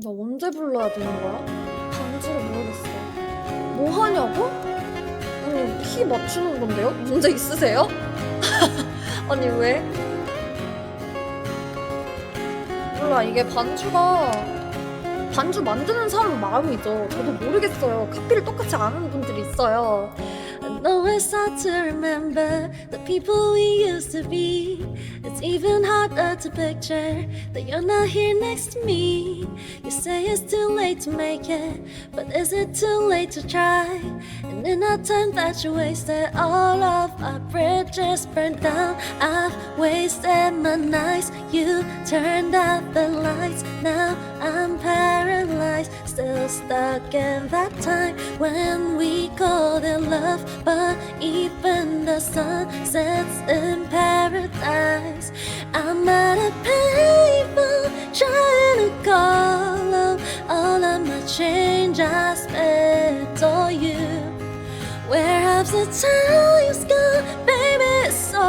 나 언제 불러야 되는 거야? 반지를 모르겠어. 뭐 하냐고? 아니, 키 맞추는 건데요? 문제 있으세요? 아니, 왜? 몰라, 이게 반주 만드는 사람 마음이죠. 저도 모르겠어요. 카피를 똑같이 아는 분들이 있어요. I know it's hard to remember the people we used to be. It's even harder to picture that you're not here next to me. You say it's too late to make it, but is it too late to try? And in that time that you wasted, all of our bridges burned down. I've wasted my nights, you turned out the lights. Now I'm paralyzed, still stuck in that time when we called it love. But even the sun sets in paradise. I'm at a payphone trying to call up all of my change I spent on you. Where have the times gone, baby, it's so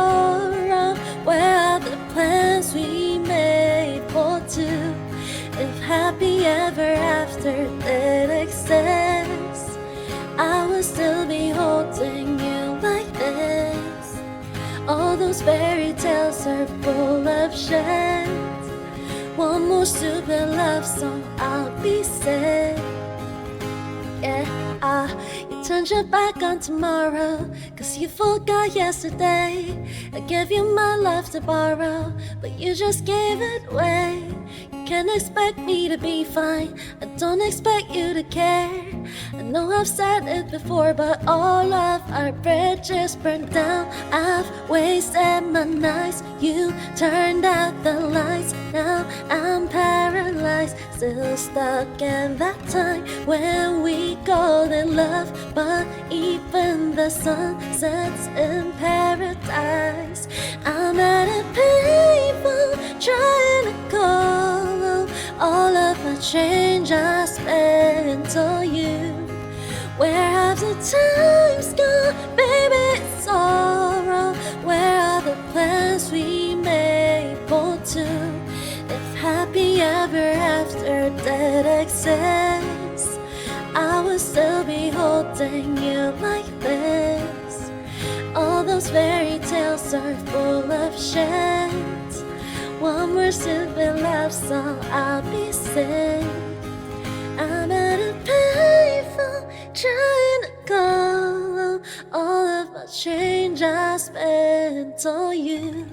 wrong. Where are the plans we made for two? If happy ever after did exist, I would still be holding you like this. All those fairy tales are full of shit. One more stupid love song, I'll be sick. Yeah, you turned your back on tomorrow, 'cause you forgot yesterday. I gave you my love to borrow, but you just gave it away. You can't expect me to be fine, I don't expect you to care. I know I've said it before, but all of our bridges burned down. I've wasted my nights, you turned out the lights. Now I'm paralyzed, still stuck in that time when we called it love. But even the sun sets in paradise. I'm at a payphone trying to call all of my change I spent on you. Where have the times gone, baby, it's all wrong. Where are the plans we made for two? If happy ever after did exist, I would still be holding you like this. All those fairy tales are full of shit. One more stupid love song, I'll be sick. I'm at a payphone trying to call all of my change I spent on you.